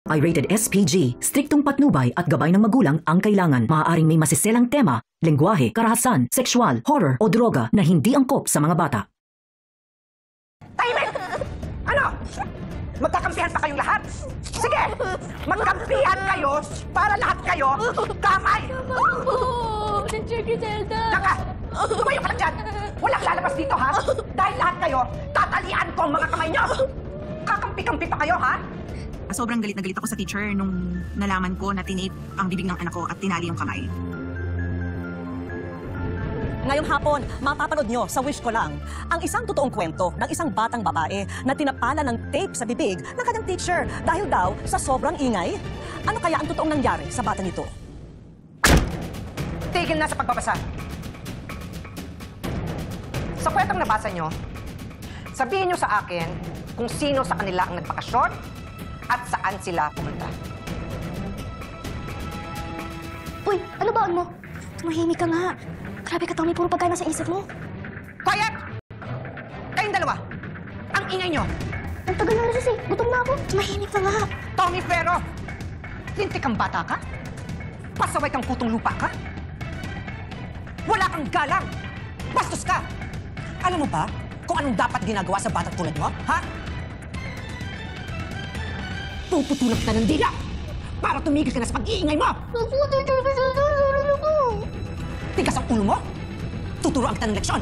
I-rated SPG, striktong patnubay at gabay ng magulang ang kailangan. Maaaring may masiselang tema, lengguwahe, karahasan, sexual, horror o droga na hindi angkop sa mga bata. Tahimik! Ano? Magkakampihan pa kayong lahat? Sige! Magkampihan kayo para lahat kayo kamay! Teacher Griselda! Tsaka, tumayo ka lang dyan! Walang lalabas dito, ha? Dahil lahat kayo, tatalian ko ang mga kamay nyo! Kakampi-kampi pa kayo, ha? Sobrang galit na galit ako sa teacher nung nalaman ko na tinape ang bibig ng anak ko at tinali yung kamay. Ngayong hapon, mapapanood nyo sa Wish Ko Lang ang isang totoong kwento ng isang batang babae na tinapala ng tape sa bibig ng kanyang teacher dahil daw sa sobrang ingay. Ano kaya ang totoong nangyari sa bata nito? Tigil na sa pagbabasa. Sa kwentong nabasa nyo, sabihin nyo sa akin kung sino sa kanila ang nagpakasyon at saan sila pumunta. Uy, ano ba mo? Tumahimik ka nga. Grabe ka, Tommy. Puro pagkain sa isip mo. Quiet! Kayong dalawa, ang ingay nyo. Ang tagal na rin gutom na ako. Tumahimik ka nga. Tommy Ferro, lintik kang bata ka? Pasaway kang putong lupa ka? Wala kang galang! Bastos ka! Alam mo ba kung anong dapat ginagawa sa batang tulad mo, ha? Puputulang ka ng dila para tumigil ka na sa pag-iingay mo! Teacher Griselda, sorry ako. Tigas ang ulo mo! Tuturoan kita ng leksyon!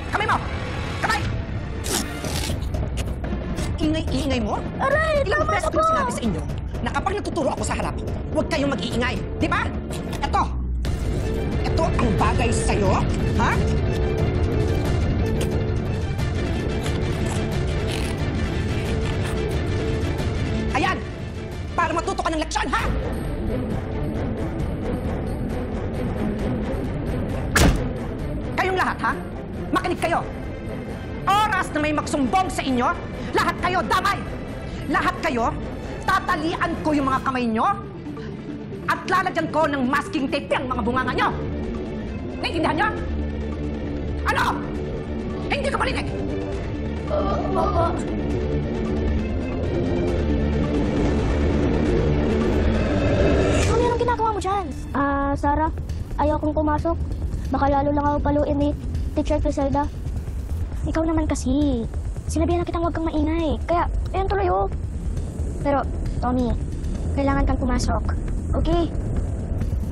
Kamay mo! Kamay! Ingay-ingay mo? Aray, Ilang tama beses ko na sinabi sa inyo na kapag nagtuturo ako sa harap, huwag kayong mag-iingay. Di ba? Ito! Ito ang bagay sa'yo, ha? Ayan! Para matuto ka ng leksyon, ha? Kayong lahat, ha? Makinig kayo. Oras na may magsumbong sa inyo, lahat kayo damay! Lahat kayo, tatalian ko yung mga kamay nyo at lalagyan ko ng masking tape ang mga bunganga nyo. Naintindihan nyo? Ano? Hindi ka marinig? Mama. Tommy, anong ginagawa mo dyan? Sarah, ayaw kong pumasok. Baka lalo lang ako paluin ni Teacher Griselda. Ikaw naman kasi. Sinabihan na kitang huwag kang maingay. Kaya, ayun tuloy oh. Pero, Tommy, kailangan kang pumasok. Okay?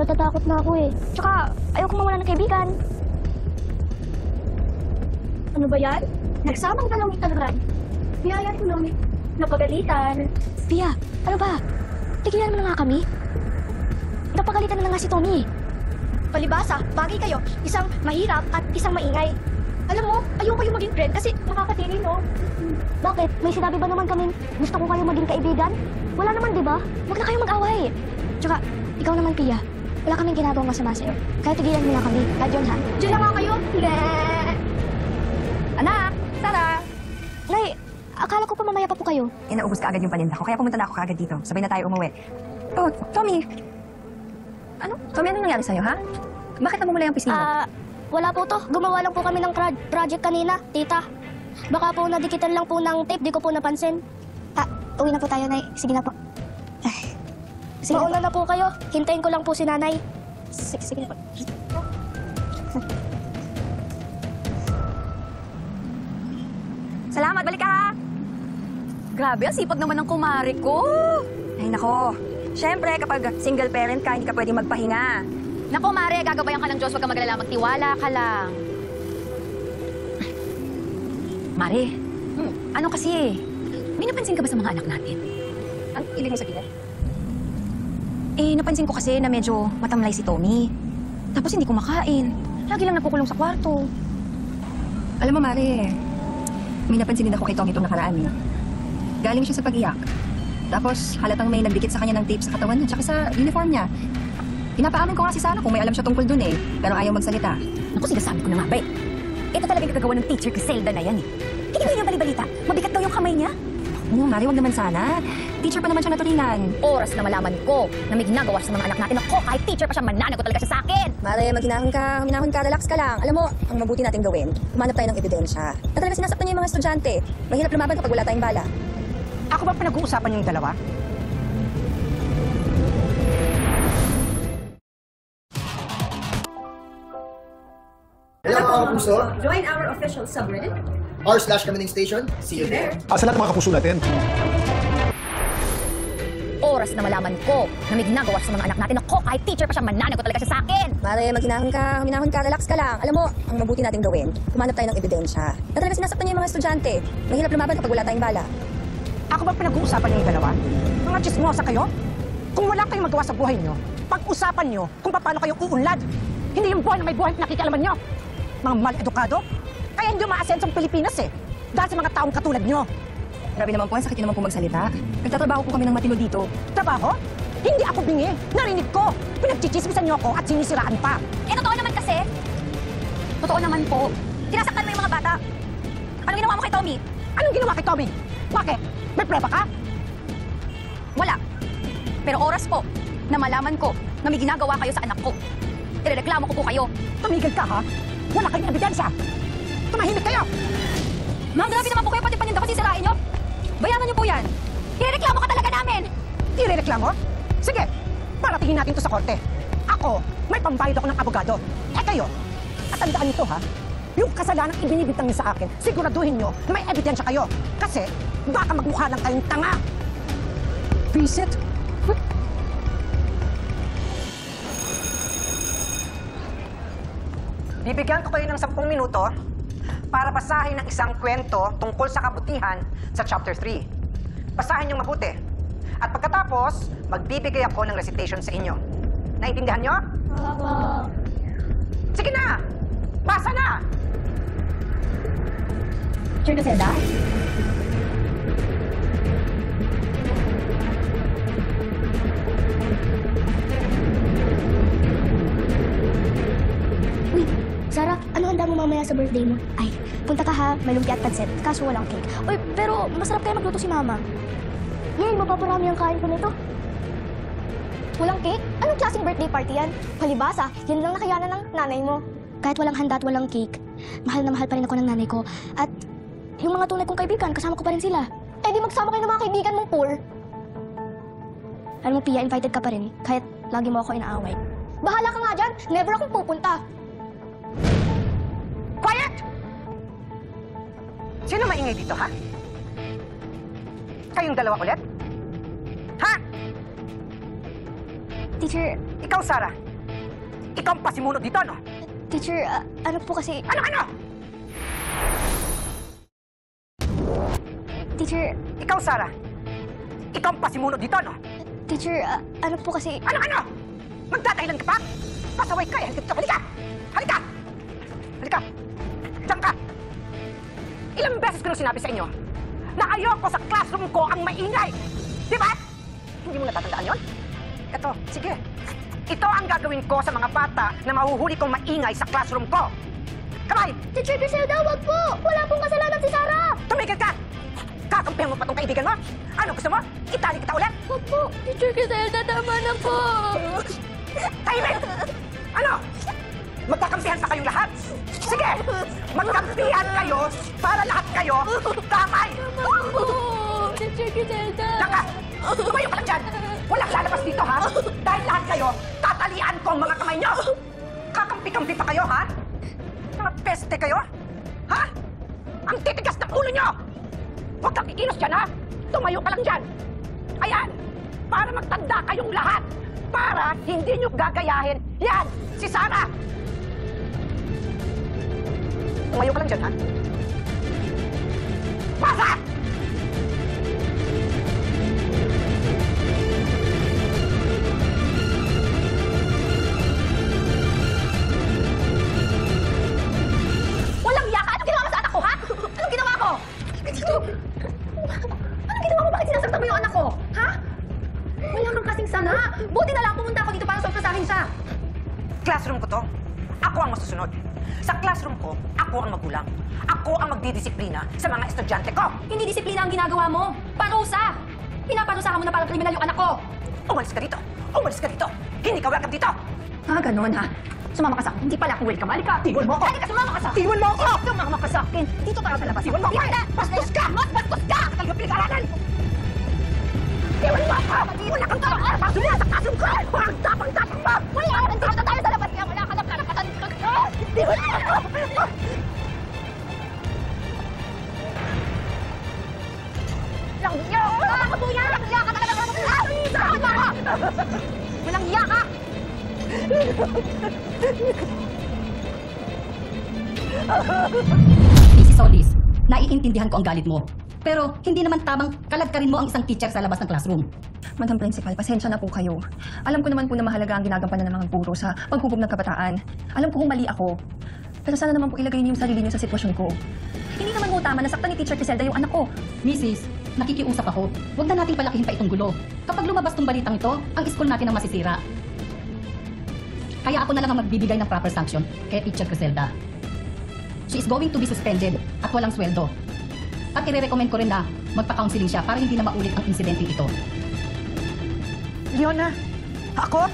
Natatakot na ako eh. Tsaka, ayaw kong mawala ng kaibigan. Ano ba yan? Nagsamang dalawang Instagram. Biyayat ko namin. Napagalitan. Pia, ano ba? Tigilan mo na nga kami. Napagalitan na nga si Tommy. Palibasa, bagay kayo. Isang mahirap at isang maingay. Alam mo, ayoko yung maging friend kasi nakakatili, no? Bakit? May sinabi ba naman kaming gusto ko kayo maging kaibigan? Wala naman, di ba? Huwag na kayong mag-away. Tsaka, ikaw naman, Pia. Wala kaming ginagawang masama sa'yo. Kaya tigilan mo na kami. Diyan, ha? Diyan lang nga kayo. Anak! Sarah! Nay, akala ko pa mamaya pa po kayo. Inaubos ka agad yung paninda ko, kaya pumunta na ako kaagad dito. Sabay na tayo umuwi. Oh, Tommy! Ano? Tommy, ano nangyari sa'yo, ha? Bakit namumula yung pisngi mo? Wala po to. Gumawa lang po kami ng project kanina, tita. Baka po nadikitan lang po ng tape, di ko po napansin. Uwi na po tayo, Nay. Sige na po. Sige Mauna na po kayo. Hintayin ko lang po si Nanay. Sige na po. Salamat, balik ka, ha? Grabe, ang sipag naman ng kumari ko. Ay, nako. Siyempre, kapag single parent ka, hindi ka pwedeng magpahinga. Nako, Mare, gagabayan ka ng Diyos. Huwag ka magalala, magtiwala ka lang. Mare, ano kasi? May napansin ka ba sa mga anak natin? Ang ibig mo sabihin? Napansin ko kasi na medyo matamlay si Tommy. Tapos hindi kumakain. Lagi lang napukulong sa kwarto. Alam mo, Mare, may napansin din ako kay Tommy itong nakaraan. Galing siya sa pag-iyak. Tapos halatang may nagdikit sa kanya ng tape sa katawan niya tsaka sa uniform niya. Pinapaamin ko nga si Sana kung may alam siya tungkol dun pero ayaw magsalita. Naku, sinasabi ko na nga ba Ito talaga yung kagagawa ng Teacher Griselda na yan Hindi mo yung balibalita. Mabigat daw yung kamay niya. Mare, wag naman sana. Teacher pa naman siya natulingan. Oras na malaman ko na may ginagawa sa mga anak natin. Ako, kahit teacher pa siya, mananagot talaga siya sa akin. Mare, maghinahon ka, relax ka lang. Alam mo, ang mabuti natin gawin, humanap tayo ng ebidensya. Na talaga sinasaktan niyo yung mga estudyante. Mahirap lumaban kapag wala tayong bala. Ako ba pinag-uusapan yung dalawa? Hello mga kapuso, Join our official subreddit. r/Kamaning Station. See you there. Sa lahat ng mga kapuso natin. Oras na malaman ko na may ginagawa sa mga anak natin. Ako, kahit teacher pa siya, mananagot talaga siya sa akin. Mare, maghinahon ka, relax ka lang. Alam mo, ang mabuti natin gawin, humanap tayo ng ebidensya. Na talaga sinasaktan niyo yung mga estudyante. Mahirap lumaban kapag wala tayong bala. Ako ba pinag-uusapan yung dalawa? Mga chismosa kayo? Kung wala kayong magawa sa buhay nyo, pag-usapan nyo kung paano kayo uunlad. Hindi yung buhay na may buhay na nakikialaman nyo. Mga mal-edukado. Kaya hindi umaasenso ang Pilipinas eh. Dahil sa mga taong katulad nyo. Grabe naman po, ang sakit niyo naman po magsalita. Nagtatrabaho po kami ng matino dito. Trabaho? Hindi ako bingi. Narinig ko. Pinagchichismisan nyo ako at sinisiraan pa. Eh, totoo naman kasi. Totoo naman po. Tinasaktan mo yung mga bata. Anong ginawa mo kay Tommy? Anong ginawa kay Tommy? Bakit? May preba ka? Wala. Pero oras po na malaman ko na may ginagawa kayo sa anak ko. Irereklamo ko po kayo. Tumigil ka ha? Wala kayong ebidensya. Tumahimik kayo. Ma'am, grabe naman po kayo, pati paninda ko sisirain nyo. Bayaran nyo po yan. Irereklamo ka talaga namin. Irereklamo? Sige, paratingin natin to sa korte. Ako, may pambayad ako ng abogado. Eh kayo, at tandaan nito ha, yung kasalanang ibinibintang niyo sa akin, siguraduhin nyo na may ebidensya kayo. Kasi baka magmukha lang kayong tanga. Visit? Bibigyan ko kayo ng 10 minuto para basahin ang isang kwento tungkol sa kabutihan sa Chapter 3. Basahin niyong mabuti. At pagkatapos, magbibigay ako ng recitation sa inyo. Naintindihan niyo? Opo. Sige na! Basa na! Sir Griselda? Uy, Sarah, ano handa mo mamaya sa birthday mo? Ay, punta ka ha, may lumpia at pansit, kaso walang cake. Uy, pero masarap kaya magluto si Mama. Yay, mapaparami ang kain ko nito. Walang cake? Anong klaseng birthday party yan? Palibasa, yan lang nakayanan ng nanay mo. Kahit walang handa at walang cake, mahal na mahal pa rin ako ng nanay ko. At yung mga tunay kong kaibigan, kasama ko pa rin sila. Eh di magsama kayo ng mga kaibigan mong poor. Alam mo, Pia, invited ka pa rin, kahit lagi mo ako inaaway. Bahala ka nga dyan, never akong pupunta. Quiet! Sino maingay dito, ha? Kayong dalawa ulit? Ha? Teacher, Ikaw, Sarah. Ikaw ang pasimuno dito, no? teacher, ano po kasi... Ano? Teacher, Ikaw, Sarah. Ikaw ang pasimuno dito, no? teacher, ano po kasi... Ano? Magdadahilan ka pa? Pasaway ka, eh. Halika! Halika! Halika! Diyan ka! Ilang beses ko nang sinabi sa inyo na ayoko sa classroom ko ang maingay! Di ba? Hindi mo natatandaan yon? Eto, sige. Ito ang gagawin ko sa mga bata na mahuhuli kong maingay sa classroom ko. Kamay! Teacher Griselda, wag po! Wala pong kasalanan si Sarah! Tumigil ka! Kakampihan mo pa tong kaibigan mo? Ano gusto mo? Itali kita ulit? Wag po! Teacher Griselda, tama na po! Tahimik! Ano? Magkakampihan pa kayong lahat? Sige! Magkampihan kayo para lahat kayo damay! Teacher Griselda! Diyan ka! Tumayo ka lang dyan! Walang lalabas dito, ha? Dahil lahat kayo, tatalian ko ang mga kamay nyo! Kakampi-kampi pa kayo, ha? Mga peste kayo? Ha? Ang titigas ng ulo nyo! Huwag kang ikilos dyan, ha? Tumayo ka lang dyan! Ayan! Para magtanda kayong lahat! Para hindi nyo gagayahin! Yan! Si Sarah! Tumayo ka lang dyan, ha? Pasa! Walang yaka! Anong ginawa mo sa anak ko, ha? Anong ginawa ko? Anong ginawa mo? Bakit sinasaktan mo yung anak ko? Ha? Wala kang kasing sana. Buti na lang pumunta ako dito para sorpresahin siya. Classroom ko to. Ako ang masusunod. Sa classroom ko, ako ang magulang. Ako ang magdidisiplina sa mga estudyante ko. Hindi disiplina ang ginagawa mo. Parusa! Pinaparusahan mo na parang kriminal yung anak ko! Umalis ka dito! Umalis ka dito! Hindi ka welcome dito! Ganon ha? Sumama ka sa akin. Hindi pala ako welcome. Halika! Iwan mo ako! Halika, sumama ka sa akin! Iwan mo ako! Sumama ka sa akin! Dito tayo sa labas. Iwan mo ako! Bastos ka! Bastos ka! Kapag yung pinag-aralan! Iwan mo ako! Wala kang tawag! Sumasaktasun ko! Ang tapang-tapang mo! Wala! Nandito na tayo sa labas kaya wala ka ng karapatan dito. Iwan mo ako! Walang hiya! Walang hiya ka talaga! Walang hiya ka! Mrs. Solis, naiintindihan ko ang galit mo. Pero hindi naman tamang kalagkarin mo ang isang teacher sa labas ng classroom. Madam Principal, pasensya na po kayo. Alam ko naman po na mahalaga ang ginagampanan ng mga guro sa paghubog ng kabataan. Alam ko kung mali ako. Pero sana naman po ilagay niyo yung sarili niyo sa sitwasyon ko. Hindi naman po tama na saktan ni Teacher Criselda yung anak ko. Mrs., nakikiusap ako. Huwag na nating palakihin pa itong gulo. Kapag lumabas tong balitang ito, ang school natin ang masisira. Kaya ako na lang ang magbibigay ng proper sanction kay Teacher Criselda. She is going to be suspended at walang sweldo. At i-recommend ko rin na magpa-counseling siya para hindi na maulit ang insidente ito. Leona, ako?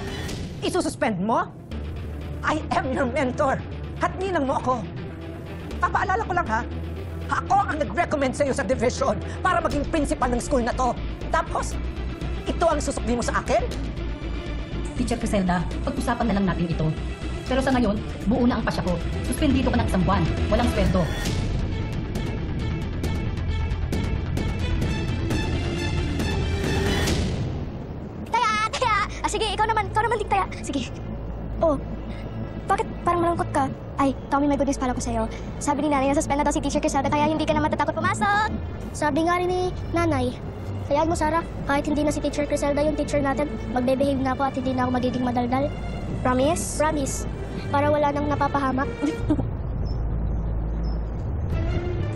Isususpend mo? I am your mentor. At ninang mo ako. Papaalala ko lang ha, ako ang nag-recommend sa'yo sa division para maging principal ng school na to. Tapos, ito ang susukli mo sa akin? Teacher Criselda, pag-usapan na lang natin ito. Pero sa ngayon, buo na ang pasya ko. Suspendido ka ng isang buwan. Walang sweldo. Sige, ikaw naman din kaya. Sige. Oh, bakit parang malungkot ka? Ay, Tommy, may good news pala ko sa'yo. Sabi ni nanay, nasuspend na daw si Teacher Criselda, kaya hindi ka na matatakot pumasok. Sabi nga rin ni nanay, hayaan mo, Sarah, kahit hindi na si Teacher Criselda yung teacher natin, magbe-behave na ako at hindi na ako magiging madaldal. Promise? Promise. Para wala nang napapahamak.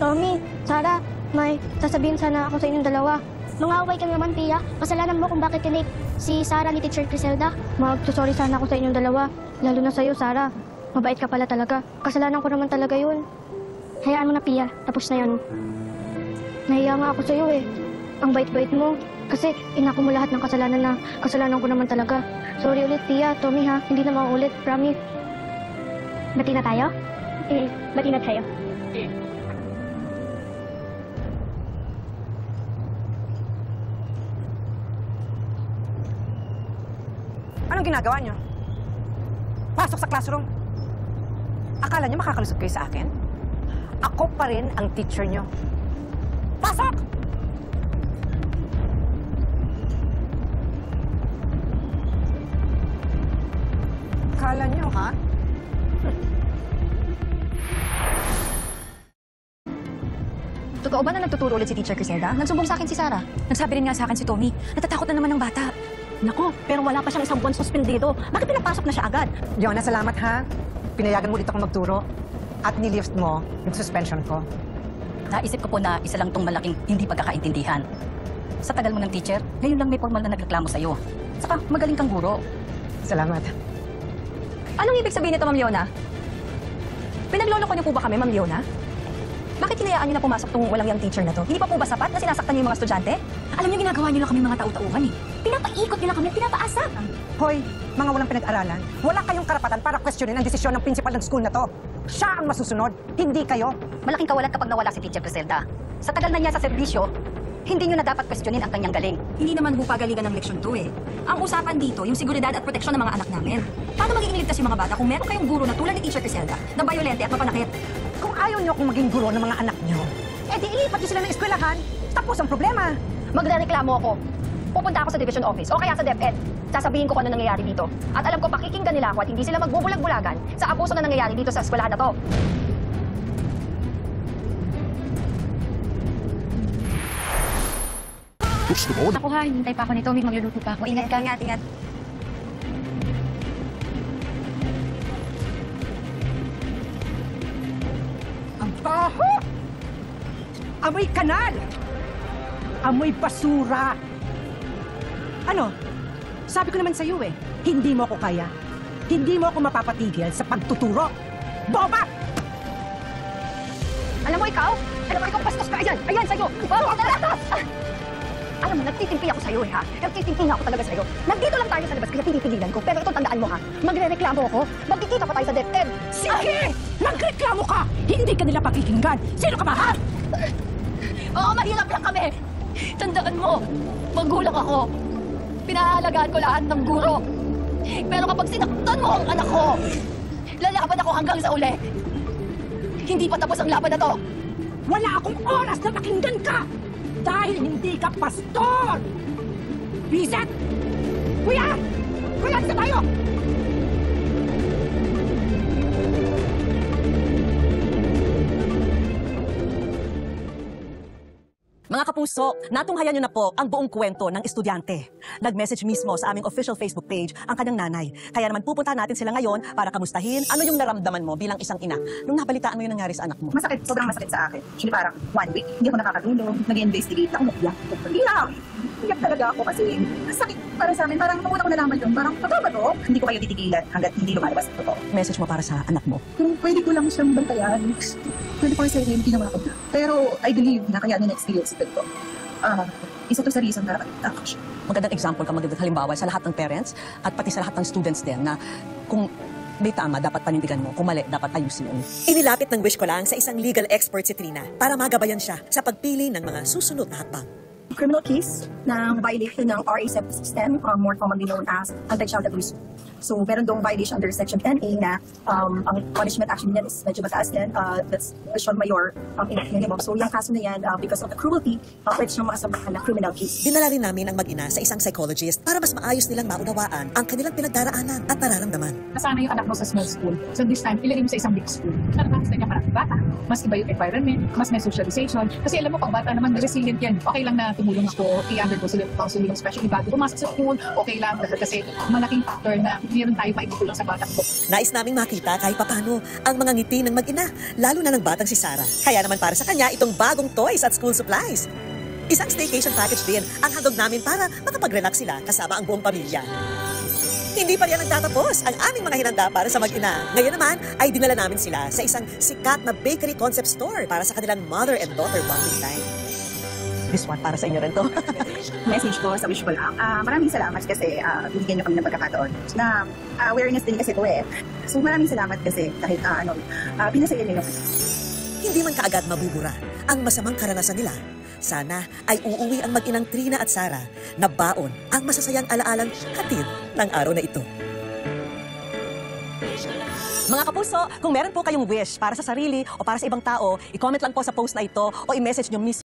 Tommy, Sarah, may sasabihin sana ako sa inyong dalawa. Mangaway ka naman, Pia. Kasalanan mo kung bakit tinik si Sarah ni Teacher Criselda. Magsusorry sana ako sa inyong dalawa. Lalo na sa'yo, Sarah. Mabait ka pala talaga. Kasalanan ko naman talaga yun. Hayaan mo na, Pia. Tapos na yun. Nahiya nga ako sa'yo eh. Ang bait-bait mo. Kasi inako mo lahat ng kasalanan ko naman talaga. Sorry ulit, Pia. Tommy ha. Hindi na maulit. Promise. Bati na tayo? Bati na tayo. Anong ginagawa niyo? Pasok sa classroom. Akala niyo makakalusot kayo sa akin? Ako pa rin ang teacher niyo. Pasok! Akala niyo, ha? Totoo ba na nagtuturo ulit si Teacher Criselda? Nagsumbong sa akin si Sarah. Nagsabi rin nga sa akin si Tommy, natatakot na naman ng bata. Nako, pero wala pa siyang isang buwan suspendido. Bakit pinapasok na siya agad? Leona, salamat ha. Pinayagan mo ulit akong magturo. At nilift mo yung suspension ko. Naisip ko po na isa lang tong malaking hindi pagkakaintindihan. Sa tagal mo ng teacher, ngayon lang may formal na nagreklamo sa'yo. Saka magaling kang guro. Salamat. Anong ibig sabihin nito, Ma'am Leona? Pinagloloko niyo po ba kami, Ma'am Leona? Bakit hinayaan niyo na pumasok tong walang yung teacher na to? Hindi pa po ba sapat na sinasaktan niyo yung mga estudyante? Alam niyo, ginagawa niyo lang kami mga tau-tauhan eh. Pinapaikot nila kami, pinapaasa. Hoy, mga walang pinag-aralan, wala kayong karapatan para questionin ang desisyon ng principal ng school na to. Siya ang masusunod, hindi kayo. Malaking kawalan kapag nawala si Teacher Criselda. Sa tagal na niya sa serbisyo, hindi niyo na dapat questionin ang kanyang galing. Hindi naman ho pagalingan ng leksyon to eh. Ang usapan dito, yung seguridad at proteksyon ng mga anak namin. Paano magiging ligtas yung mga bata kung meron kayong guro na tulad ni Teacher Criselda na bayolente at mapanakit? Kung ayaw niyo akong maging guro ng mga anak niyo, edi ilipat niyo sila ng eskwelahan. Tapos ang problema. Magrereklamo ako. Pupunta ako sa division office o kaya sa DepEd. Sasabihin ko kung ano nangyayari dito. At alam ko pakikinggan nila ako at hindi sila magbubulag-bulagan sa abuso na nangyayari dito sa eskwelahan na to. Gusto mo? Ako ha, hintay pa ako nito. May magluluto pa ako. Ingat ka. Ingat. Ang baho! Amoy kanal! Amoy basura! Ano? Sabi ko naman sa'yo eh, hindi mo ako kaya. Hindi mo ako mapapatigil sa pagtuturo. Boba! Alam mo ikaw bastos ka. Ayan sa'yo. Alam mo, nagtitimpi ako sa'yo ha. Nagtitimpi nga ako talaga sa'yo. Nandito lang tayo sa labas kaya pinipigilan ko. Pero ito tandaan mo ha, magre-reklamo ako. Magkikita pa tayo sa DepEd. Sige! Magreklamo ka! Hindi ka nila pakikinggan! Sino ka ba, ha? Oo, mahirap lang kami. Tandaan mo, magulang ako. Pinahaalagaan ko lahat ng guro. Pero kapag sinaktan mo ang anak ko, lalaban ako hanggang sa uli. Hindi pa tapos ang laban na to. Wala akong oras na pakinggan ka! Dahil hindi ka pastor! Biset! Kuya! Kuya, isa tayo! Mga kapuso, natunghayan niyo na po ang buong kwento ng estudyante. Nag-message mismo sa aming official Facebook page ang kanyang nanay. Kaya naman pupunta natin sila ngayon para kamustahin ano yung naramdaman mo bilang isang ina nung nabalitaan mo yung nangyari sa anak mo. Masakit, sobrang masakit sa akin. Actually, parang 1 week, hindi ako nakakatulog, nag-investigate ako, nag-iyak. Iyak talaga ako kasi sakit para sa amin. Parang nung una ko nalaman yun, parang totoo ba to? Hindi ko kayo titigilan hanggat hindi lumalabas ang totoo. Message mo para sa anak mo. Kung pwede ko lang siyang bantayan, 24/7 ginawa ko na. Pero I believe na kaya na-experience ito. Isa to sa reason na nakakita siya. Magandang example ka, magandang halimbawa sa lahat ng parents at pati sa lahat ng students din na kung may tama, dapat panindigan mo. Kung mali, dapat ayusin mo. Inilapit ng Wish ko lang sa isang legal expert si Trina para magabayan siya sa pagpili ng mga susunod na hakbang. Criminal case ng violation ng RA 767, more commonly known as anti-child abuse. So, meron dong violation under Section 10A na ang punishment actually niyan is medyo mataas din. That's Vision Mayor minimum. So, yung kaso na yan, because of the cruelty, pwede siyang makasabahan na criminal case. Dinala rin namin ang mag-ina sa isang psychologist para mas maayos nilang maunawaan ang kanilang pinagdaraanan at nararamdaman. Nasana yung anak mo sa small school. So this time, ilagay mo sa isang big school. Mas na niya maraming bata. Mas iba yung environment. Mas may socialization. Kasi alam mo, pag bata naman, resilient yan. Okay lang na tumulong ako, i-undergo sila ng counseling, especially bago pumasok sa school. Okay lang. Kasi malaking factor na meron tayo maitutulong sa bata ko. Nais naming makita kahit papano ang mga ngiti ng mag-ina, lalo na ng batang si Sarah. Kaya naman para sa kanya itong bagong toys at school supplies. Isang staycation package din ang handog namin para makapag-relax sila kasama ang buong pamilya. Hindi pa riyan nagtatapos ang aming mga hinanda para sa mag-ina. Ngayon naman ay dinala namin sila sa isang sikat na bakery concept store para sa kanilang mother and daughter bonding time. This one, para sa inyo rin to. Message ko sa Wish ko lang. Maraming salamat kasi binigyan niyo kami ng pagkakataon. Na awareness din kasi ito eh. So maraming salamat kasi kahit pinasaya niyo. Hindi man kaagad mabubura ang masamang karanasan nila. Sana ay uuwi ang mag-inang Trina at Sarah na baon ang masasayang alaalang hatid ng araw na ito. Mga kapuso, kung meron po kayong wish para sa sarili o para sa ibang tao, i-comment lang po sa post na ito o i-message nyo mismo